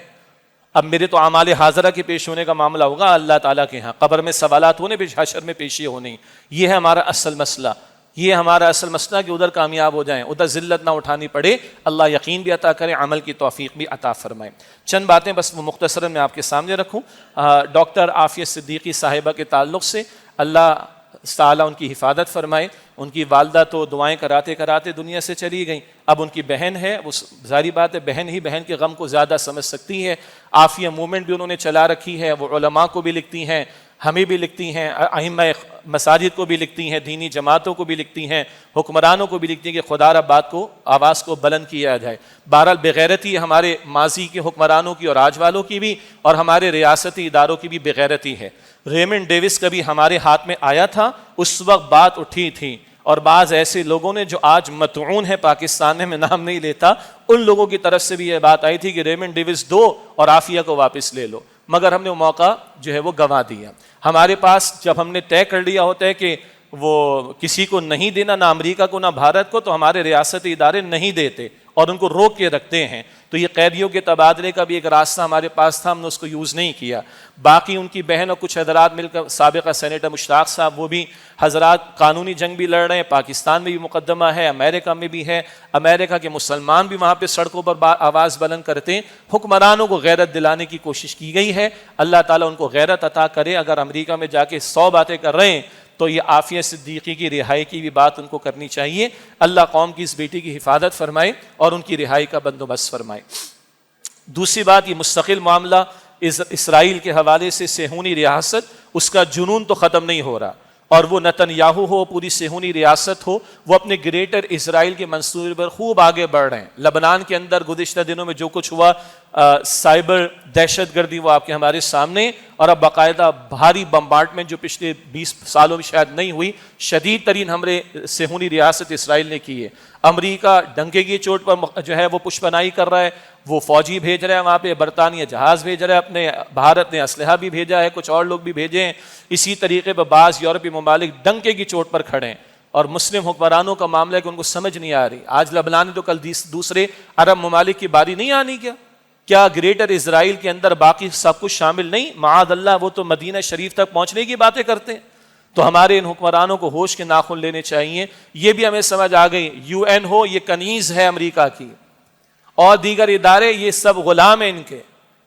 اب میرے تو اعمال حاضرہ کے پیش ہونے کا معاملہ ہوگا اللہ تعالیٰ کے ہاں، قبر میں سوالات ہونے، حشر میں پیشی ہونے۔ یہ ہے ہمارا اصل مسئلہ، یہ ہمارا اصل مسئلہ کہ ادھر کامیاب ہو جائیں، ادھر ذلت نہ اٹھانی پڑے۔ اللہ یقین بھی عطا کرے، عمل کی توفیق بھی عطا فرمائے۔ چند باتیں بس وہ مختصراً میں آپ کے سامنے رکھوں۔ ڈاکٹر عافیہ صدیقی صاحبہ کے تعلق سے اللہ تعالیٰ ان کی حفاظت فرمائے۔ ان کی والدہ تو دعائیں کراتے کراتے دنیا سے چلی گئیں، اب ان کی بہن ہے، وہ ظاہری بات ہے بہن ہی بہن کے غم کو زیادہ سمجھ سکتی ہے۔ عافیہ موومنٹ بھی انہوں نے چلا رکھی ہے، وہ علماء کو بھی لکھتی ہیں، ہمیں بھی لکھتی ہیں، ائمہ مساجد کو بھی لکھتی ہیں، دینی جماعتوں کو بھی لکھتی ہیں، حکمرانوں کو بھی لکھتی ہیں کہ خدا را بات کو، آواز کو بلند کیا جائے۔ بہرحال بغیرتی ہمارے ماضی کے حکمرانوں کی اور آج والوں کی بھی، اور ہمارے ریاستی اداروں کی بھی بغیرتی ہے۔ ریمنڈ ڈیوس کبھی ہمارے ہاتھ میں آیا تھا، اس وقت بات اٹھی تھی، اور بعض ایسے لوگوں نے جو آج مطعون ہے پاکستان میں نام نہیں لیتا، ان لوگوں کی طرف سے بھی یہ بات آئی تھی کہ ریمنڈ ڈیوس دو اور عافیہ کو واپس لے لو، مگر ہم نے وہ موقع جو ہے وہ گنوا دیا۔ ہمارے پاس جب ہم نے طے کر لیا ہوتا ہے کہ وہ کسی کو نہیں دینا، نہ امریکہ کو نہ بھارت کو، تو ہمارے ریاستی ادارے نہیں دیتے اور ان کو روک کے رکھتے ہیں۔ تو یہ قیدیوں کے تبادلے کا بھی ایک راستہ ہمارے پاس تھا، ہم نے اس کو یوز نہیں کیا۔ باقی ان کی بہن اور کچھ حضرات مل کر، سابقہ سینیٹر مشتاق صاحب، وہ بھی حضرات قانونی جنگ بھی لڑ رہے ہیں، پاکستان میں بھی مقدمہ ہے، امریکہ میں بھی ہے، امریکہ کے مسلمان بھی وہاں پہ سڑکوں پر آواز بلند کرتے ہیں۔ حکمرانوں کو غیرت دلانے کی کوشش کی گئی ہے، اللہ تعالیٰ ان کو غیرت عطا کرے۔ اگر امریکہ میں جا کے 100 باتیں کر رہے ہیں تو یہ عافیہ صدیقی کی رہائی کی بھی بات ان کو کرنی چاہیے۔ اللہ قوم کی اس بیٹی کی حفاظت فرمائے اور ان کی رہائی کا بندوبست فرمائے۔ دوسری بات، یہ مستقل معاملہ اسرائیل کے حوالے سے صہیونی ریاست، اس کا جنون تو ختم نہیں ہو رہا، اور وہ نتن یاہو ہو، پوری صہیونی ریاست ہو، وہ اپنے گریٹر اسرائیل کے منصوبے پر خوب آگے بڑھ رہے ہیں۔ لبنان کے اندر گزشتہ دنوں میں جو کچھ ہوا، سائبر دہشت گردی، وہ آپ کے ہمارے سامنے، اور اب باقاعدہ بھاری بمبارڈمنٹ جو پچھلے 20 سالوں میں شاید نہیں ہوئی، شدید ترین حملے صہیونی ریاست اسرائیل نے کیے۔ امریکہ ڈنکے کی چوٹ پر جو ہے وہ پشپناہی کر رہا ہے، وہ فوجی بھیج رہا ہے وہاں پہ، برطانیہ جہاز بھیج رہا ہے، اپنے بھارت نے اسلحہ بھی بھیجا ہے، کچھ اور لوگ بھی بھیجے ہیں۔ اسی طریقے پر بعض یورپی ممالک ڈنکے کی چوٹ پر کھڑے ہیں، اور مسلم حکمرانوں کا معاملہ ہے کہ ان کو سمجھ نہیں آ رہی۔ آج لبنان تو کل دوسرے عرب ممالک کی باری نہیں آنی کیا گریٹر اسرائیل کے اندر باقی سب کچھ شامل نہیں؟ معاذ اللہ، وہ تو مدینہ شریف تک پہنچنے کی باتیں کرتے ہیں۔ تو ہمارے ان حکمرانوں کو ہوش کے ناخن لینے چاہیے۔ یہ بھی ہمیں سمجھ آ گئی، یو این ہو، یہ کنیز ہے امریکہ کی، اور دیگر ادارے، یہ سب غلام ہیں ان کے،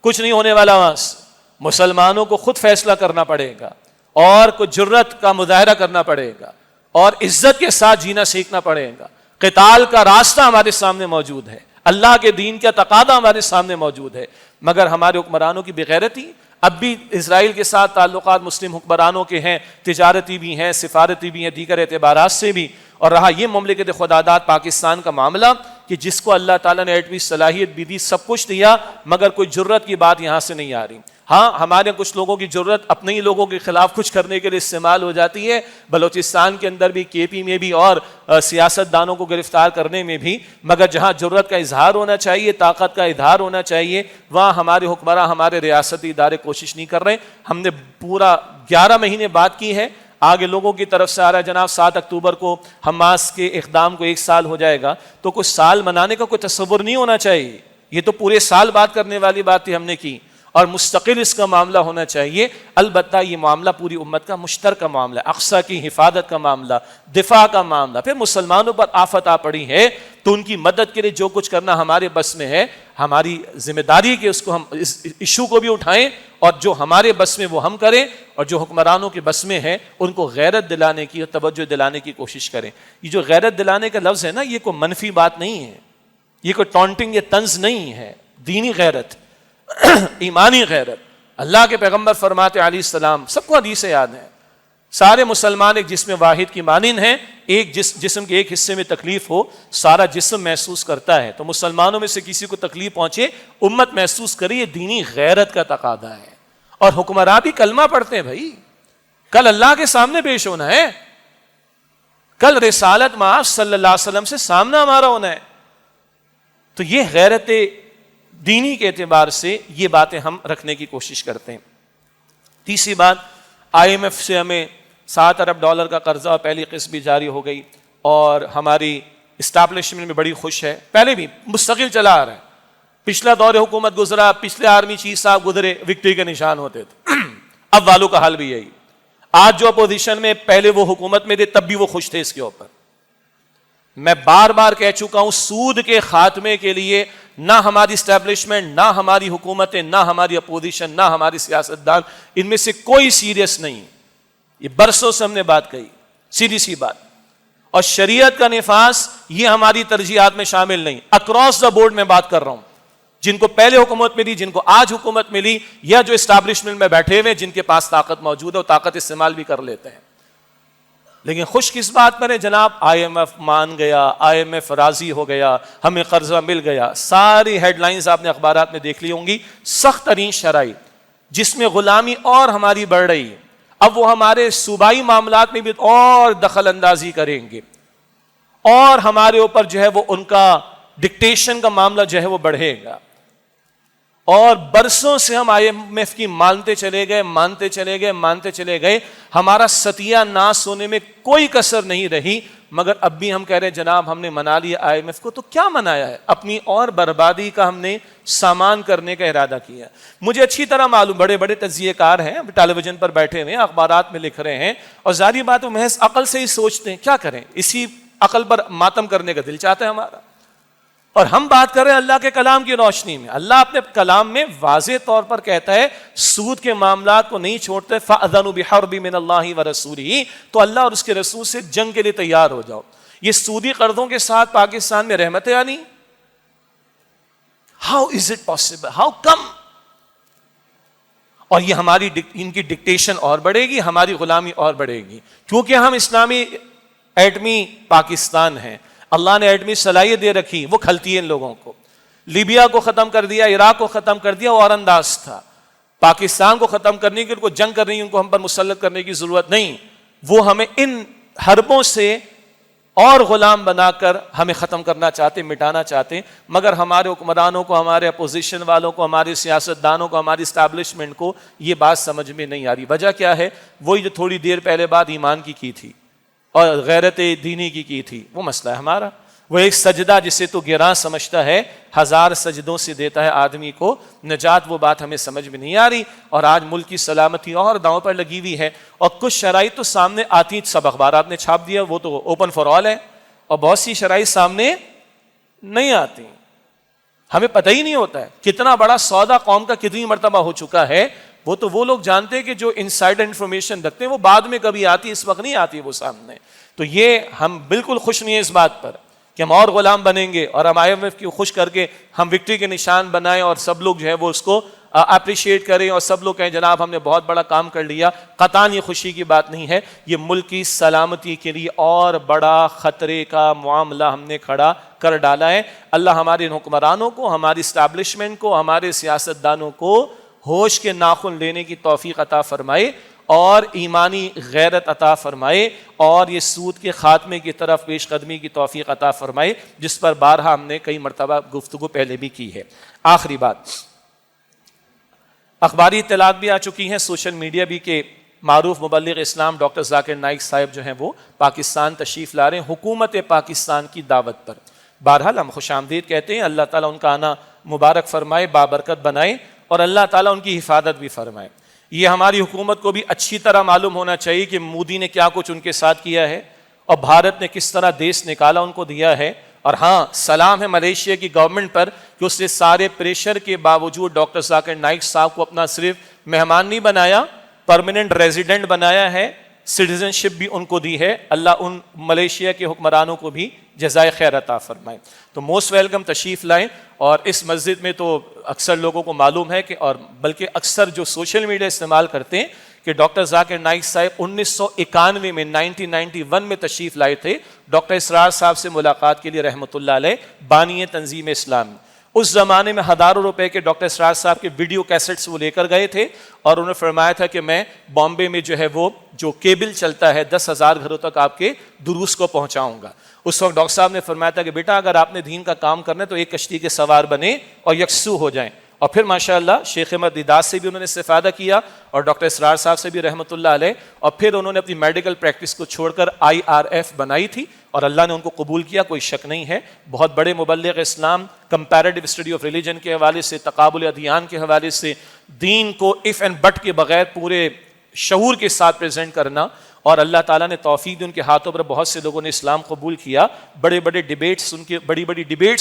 کچھ نہیں ہونے والا وہاں سے۔ مسلمانوں کو خود فیصلہ کرنا پڑے گا، اور کوئی جرت کا مظاہرہ کرنا پڑے گا، اور عزت کے ساتھ جینا سیکھنا پڑے گا۔ قتال کا راستہ ہمارے سامنے موجود ہے، اللہ کے دین کا تقاضا ہمارے سامنے موجود ہے، مگر ہمارے حکمرانوں کی بغیرتی۔ اب بھی اسرائیل کے ساتھ تعلقات مسلم حکمرانوں کے ہیں، تجارتی بھی ہیں، سفارتی بھی ہیں، دیگر اعتبارات سے بھی۔ اور رہا یہ مملکت خداداد پاکستان کا معاملہ کہ جس کو اللہ تعالیٰ نے ایٹمی صلاحیت بھی دی، سب کچھ دیا، مگر کوئی جرت کی بات یہاں سے نہیں آ رہی۔ ہاں، ہمارے کچھ لوگوں کی جرت اپنے ہی لوگوں کے خلاف کچھ کرنے کے لیے استعمال ہو جاتی ہے، بلوچستان کے اندر بھی، کے پی میں بھی، اور سیاست دانوں کو گرفتار کرنے میں بھی، مگر جہاں جرت کا اظہار ہونا چاہیے، طاقت کا اظہار ہونا چاہیے، وہاں ہمارے حکمراں، ہمارے ریاستی ادارے کوشش نہیں کر رہے۔ ہم نے پورا 11 مہینے بات کی ہے، آگے لوگوں کی طرف سے آ رہا ہے جناب 7 اکتوبر کو حماس کے اقدام کو 1 سال ہو جائے گا، تو کچھ سال منانے کا کوئی تصور نہیں ہونا چاہیے، یہ تو پورے سال بات کرنے والی بات تھی ہم نے کی، اور مستقل اس کا معاملہ ہونا چاہیے۔ البتہ یہ معاملہ پوری امت کا مشترکہ معاملہ ہے، اقصیٰ کی حفاظت کا معاملہ، دفاع کا معاملہ۔ پھر مسلمانوں پر آفت آ پڑی ہے تو ان کی مدد کے لیے جو کچھ کرنا ہمارے بس میں ہے، ہماری ذمہ داری کہ اس کو ہم اس ایشو کو بھی اٹھائیں، اور جو ہمارے بس میں وہ ہم کریں، اور جو حکمرانوں کے بس میں ہے ان کو غیرت دلانے کی اور توجہ دلانے کی کوشش کریں۔ یہ جو غیرت دلانے کا لفظ ہے نا، یہ کوئی منفی بات نہیں ہے، یہ کوئی ٹونٹنگ یا طنز نہیں ہے، دینی غیرت، ایمانی غیرت۔ اللہ کے پیغمبر فرماتے علیہ السلام، سب کو حدیث یاد ہے، سارے مسلمان ایک جسم واحد کی مانند ہیں، ایک جسم کے ایک حصے میں تکلیف ہو سارا جسم محسوس کرتا ہے، تو مسلمانوں میں سے کسی کو تکلیف پہنچے، امت محسوس کرے، یہ دینی غیرت کا تقاضا ہے۔ اور حکمراں بھی کلمہ پڑھتے ہیں بھائی، کل اللہ کے سامنے پیش ہونا ہے، کل رسالت مآب صلی اللہ علیہ وسلم سے سامنا ہمارا ہونا ہے۔ تو یہ غیرت دینی کے اعتبار سے یہ باتیں ہم رکھنے کی کوشش کرتے ہیں. تیسری بات, IMF سے ہمیں $7 ارب کا قرضہ پہلی قسط بھی جاری ہو گئی اور ہماری اسٹیبلشمنٹ میں بڑی خوش ہے. پہلے بھی مستقل چلا آ رہا ہے. پچھلا دور حکومت گزرا, پچھلے آرمی چیف صاحب گزرے, وکٹری کے نشان ہوتے تھے. اب والوں کا حال بھی یہی. آج جو اپوزیشن میں, پہلے وہ حکومت میں تھے تب بھی وہ خوش تھے اس کے اوپر. میں بار بار کہہ چکا ہوں, سود کے خاتمے کے لیے نہ ہماری اسٹیبلشمنٹ, نہ ہماری حکومتیں, نہ ہماری اپوزیشن, نہ ہماری سیاستدان, ان میں سے کوئی سیریس نہیں. یہ برسوں سے ہم نے بات کہی, سیدھی سی بات. اور شریعت کا نفاذ یہ ہماری ترجیحات میں شامل نہیں. اکراس دا بورڈ میں بات کر رہا ہوں, جن کو پہلے حکومت ملی, جن کو آج حکومت ملی, یا جو اسٹیبلشمنٹ میں بیٹھے ہوئے جن کے پاس طاقت موجود ہے, وہ طاقت استعمال بھی کر لیتے ہیں. لیکن خوش کس بات پر ہے جناب؟ IMF مان گیا, IMF راضی ہو گیا, ہمیں قرضہ مل گیا. ساری ہیڈ لائنز آپ نے اخبارات میں دیکھ لی ہوں گی. سخت ترین شرائط جس میں غلامی اور ہماری بڑھ رہی ہے. اب وہ ہمارے صوبائی معاملات میں بھی اور دخل اندازی کریں گے, اور ہمارے اوپر جو ہے وہ ان کا ڈکٹیشن کا معاملہ جو ہے وہ بڑھے گا. اور برسوں سے ہم IMF کی مانتے چلے گئے, ہمارا ستیہ ناس ہونے میں کوئی کسر نہیں رہی. مگر اب بھی ہم کہہ رہے ہیں جناب ہم نے منا لیا IMF کو. تو کیا منایا ہے؟ اپنی اور بربادی کا ہم نے سامان کرنے کا ارادہ کیا. مجھے اچھی طرح معلوم, بڑے بڑے تجزیہ کار ہیں, ٹیلی ویژن پر بیٹھے ہوئے ہیں, اخبارات میں لکھ رہے ہیں, اور ظاہری بات وہ محض عقل سے ہی سوچتے ہیں. کیا کریں, اسی عقل پر ماتم کرنے کا دل چاہتا ہے ہمارا. اور ہم بات کر رہے ہیں اللہ کے کلام کی روشنی میں. اللہ اپنے کلام میں واضح طور پر کہتا ہے سود کے معاملات کو نہیں چھوڑتے. فَأَذَنُوا بِحَرْبٍ مِّنَ اللَّهِ وَرَسُولِهِ, تو اللہ اور اس کے رسول سے جنگ کے لیے تیار ہو جاؤ. یہ سودی قرضوں کے ساتھ پاکستان میں رحمتیں آنی, how is it possible, how come? اور یہ ہماری ان کی ڈکٹیشن اور بڑھے گی, ہماری غلامی اور بڑھے گی, کیونکہ ہم اسلامی ایٹمی پاکستان ہیں. اللہ نے ایٹمی صلاحیت دے رکھی, وہ کھلتی ہے ان لوگوں کو. لیبیا کو ختم کر دیا, عراق کو ختم کر دیا, وہ اور انداز تھا. پاکستان کو ختم کرنے کی, ان کو جنگ کرنی, ان کو ہم پر مسلط کرنے کی ضرورت نہیں. وہ ہمیں ان حربوں سے اور غلام بنا کر ہمیں ختم کرنا چاہتے, مٹانا چاہتے. مگر ہمارے حکمرانوں کو, ہمارے اپوزیشن والوں کو, ہمارے سیاستدانوں کو, ہماری اسٹیبلشمنٹ کو یہ بات سمجھ میں نہیں آ رہی. وجہ کیا ہے؟ وہی جو تھوڑی دیر پہلے بات ایمان کی تھی اور غیرت دینی کی تھی, وہ مسئلہ ہے ہمارا. وہ ایک سجدہ جسے تو گراں سمجھتا ہے, 1000 سجدوں سے دیتا ہے آدمی کو نجات, وہ بات ہمیں سمجھ میں نہیں آ رہی. اور آج ملک کی سلامتی اور داؤں پر لگی ہوئی ہے, اور کچھ شرائط تو سامنے آتی, سب اخبارات نے چھاپ دیا, وہ تو اوپن فار آل ہے, اور بہت سی شرائط سامنے نہیں آتی. ہمیں پتہ ہی نہیں ہوتا ہے کتنا بڑا سودا قوم کا کتنی مرتبہ ہو چکا ہے. وہ تو وہ لوگ جانتے ہیں کہ جو انسائڈر انفارمیشن رکھتے ہیں, وہ بعد میں کبھی آتی, اس وقت نہیں آتی وہ سامنے. تو یہ ہم بالکل خوش نہیں ہیں اس بات پر کہ ہم اور غلام بنیں گے, اور ہم IMF کی خوش کر کے ہم وکٹری کے نشان بنائیں, اور سب لوگ جو ہے وہ اس کو اپریشیٹ کریں, اور سب لوگ کہیں جناب ہم نے بہت بڑا کام کر لیا. قطعاً یہ خوشی کی بات نہیں ہے. یہ ملک کی سلامتی کے لیے اور بڑا خطرے کا معاملہ ہم نے کھڑا کر ڈالا ہے. اللہ ہمارے حکمرانوں کو, ہماری اسٹیبلشمنٹ کو, ہمارے سیاستدانوں کو ہوش کے ناخن لینے کی توفیق عطا فرمائے, اور ایمانی غیرت عطا فرمائے, اور یہ سود کے خاتمے کی طرف پیش قدمی کی توفیق عطا فرمائے, جس پر بارہا ہم نے کئی مرتبہ گفتگو پہلے بھی کی ہے. آخری بات, اخباری اطلاعات بھی آ چکی ہیں, سوشل میڈیا بھی, کہ معروف مبلغ اسلام ڈاکٹر ذاکر نائک صاحب جو ہیں وہ پاکستان تشریف لا رہے ہیں حکومت پاکستان کی دعوت پر. بہرحال ہم خوش آمدید کہتے ہیں, اللہ تعالیٰ ان کا آنا مبارک فرمائے, بابرکت بنائے, اور اللہ تعالیٰ ان کی حفاظت بھی فرمائے. یہ ہماری حکومت کو بھی اچھی طرح معلوم ہونا چاہیے کہ مودی نے کیا کچھ ان کے ساتھ کیا ہے, اور بھارت نے کس طرح دیش نکالا ان کو دیا ہے. اور ہاں, سلام ہے ملیشیا کی گورنمنٹ پر کہ اس نے سارے پریشر کے باوجود ڈاکٹر ذاکر نائک صاحب کو اپنا صرف مہمان نہیں بنایا, پرماننٹ ریزیڈنٹ بنایا ہے, سٹیزن شپ بھی ان کو دی ہے. اللہ ان ملیشیا کے حکمرانوں کو بھی جزائے خیر عطا فرمائے. تو موسٹ ویلکم, تشریف لائیں. اور اس مسجد میں تو اکثر لوگوں کو معلوم ہے کہ, اور بلکہ اکثر جو سوشل میڈیا استعمال کرتے ہیں, کہ ڈاکٹر ذاکر نائک صاحب 1991 میں 1991 میں تشریف لائے تھے ڈاکٹر اسرار صاحب سے ملاقات کے لیے رحمۃ اللہ علیہ, بانی تنظیم اسلام. اس زمانے میں ہزاروں روپے کے ڈاکٹر اسرار صاحب کے ویڈیو کیسٹس وہ لے کر گئے تھے اور انہوں نے فرمایا تھا کہ میں بامبے میں جو ہے وہ جو کیبل چلتا ہے 10,000 گھروں تک آپ کے دروس کو پہنچاؤں گا. اس وقت ڈاکٹر صاحب نے فرمایا تھا کہ بیٹا اگر آپ نے دین کا کام کرنا ہے تو ایک کشتی کے سوار بنے اور یکسو ہو جائیں. اور پھر ماشاءاللہ شیخ احمد دیداس سے بھی انہوں نے استفادہ کیا اور ڈاکٹر اسرار صاحب سے بھی رحمۃ اللہ علیہ, اور پھر انہوں نے اپنی میڈیکل پریکٹس کو چھوڑ کر IRF بنائی تھی اور اللہ نے ان کو قبول کیا, کوئی شک نہیں ہے. بہت بڑے مبلغ اسلام, کمپیریٹیو اسٹڈی آف ریلیجن کے حوالے سے, تقابل ادیان کے حوالے سے, دین کو اف اینڈ بٹ کے بغیر پورے شعور کے ساتھ پریزنٹ کرنا, اور اللہ تعالیٰ نے توفیق دی, ان کے ہاتھوں پر بہت سے لوگوں نے اسلام قبول کیا. بڑی بڑی ڈیبیٹس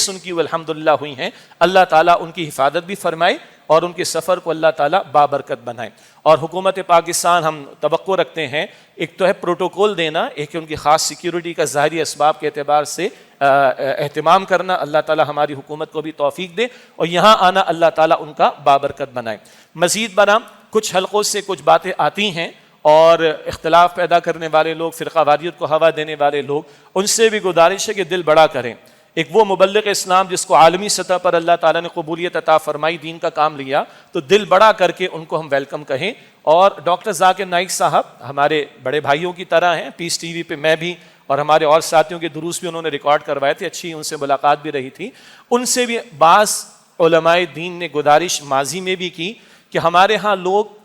ان کی الحمدللہ ہوئی ہیں. اللہ تعالیٰ ان کی حفاظت بھی فرمائے اور ان کے سفر کو اللہ تعالیٰ بابرکت بنائے. اور حکومت پاکستان ہم توقع رکھتے ہیں, ایک تو ہے پروٹوکول دینا, ایک ان کی خاص سیکیورٹی کا ظاہری اسباب کے اعتبار سے اہتمام کرنا. اللہ تعالیٰ ہماری حکومت کو بھی توفیق دے اور یہاں آنا اللہ تعالیٰ ان کا بابرکت بنائے. مزید برآں کچھ حلقوں سے کچھ باتیں آتی ہیں اور اختلاف پیدا کرنے والے لوگ, فرقہ واریت کو ہوا دینے والے لوگ, ان سے بھی گزارش ہے کہ دل بڑا کریں. ایک وہ مبلغ اسلام جس کو عالمی سطح پر اللہ تعالیٰ نے قبولیت عطا فرمائی, دین کا کام لیا, تو دل بڑا کر کے ان کو ہم ویلکم کہیں. اور ڈاکٹر ذاکر نائک صاحب ہمارے بڑے بھائیوں کی طرح ہیں, پیس ٹی وی پہ میں بھی اور ہمارے اور ساتھیوں کے دروس بھی انہوں نے ریکارڈ کروائے تھے, اچھی ان سے ملاقات بھی رہی تھی. ان سے بھی بعض علماء دین نے گزارش ماضی میں بھی کی کہ ہمارے ہاں لوگ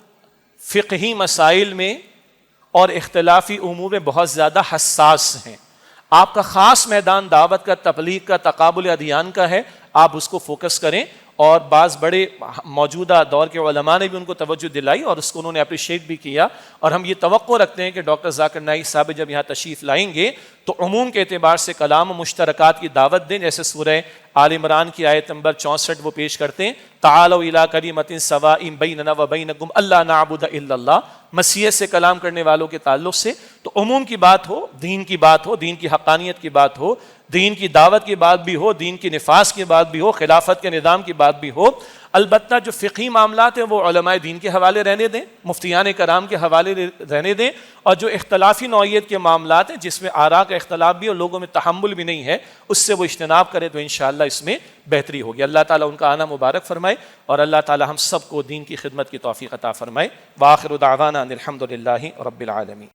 فقہی مسائل میں اور اختلافی امور میں بہت زیادہ حساس ہیں. آپ کا خاص میدان دعوت کا, تبلیغ کا, تقابل ادیان کا ہے, آپ اس کو فوکس کریں. اور بعض بڑے موجودہ دور کے علماء نے بھی ان کو توجہ دلائی اور اس کو انہوں نے اپریشیٹ بھی کیا. اور ہم یہ توقع رکھتے ہیں کہ ڈاکٹر ذاکر نائک صاحب جب یہاں تشریف لائیں گے تو عموم کے اعتبار سے کلام و مشترکات کی دعوت دیں, جیسے سورہ آل عمران کی آیت نمبر 64 وہ پیش کرتے ہیں, تعالوا الی کلمۃ سواء بیننا وبینکم الا نعبد الا اللہ. مسیحیت سے کلام کرنے والوں کے تعلق سے تو عموم کی بات ہو, دین کی بات ہو, دین کی حقانیت کی بات ہو, دین کی دعوت کی بات بھی ہو, دین کی نفاذ کی بات بھی ہو, خلافت کے نظام کی بات بھی ہو. البتہ جو فقہی معاملات ہیں وہ علماء دین کے حوالے رہنے دیں, مفتیان کرام کے حوالے رہنے دیں. اور جو اختلافی نوعیت کے معاملات ہیں جس میں آراء کا اختلاف بھی اور لوگوں میں تحمل بھی نہیں ہے, اس سے وہ اجتناب کرے تو انشاءاللہ اس میں بہتری ہوگی. اللہ تعالیٰ ان کا آنا مبارک فرمائے اور اللہ تعالیٰ ہم سب کو دین کی خدمت کی توفیق عطا فرمائے. وآخر دعوانا ان الحمد للہ رب العالمین.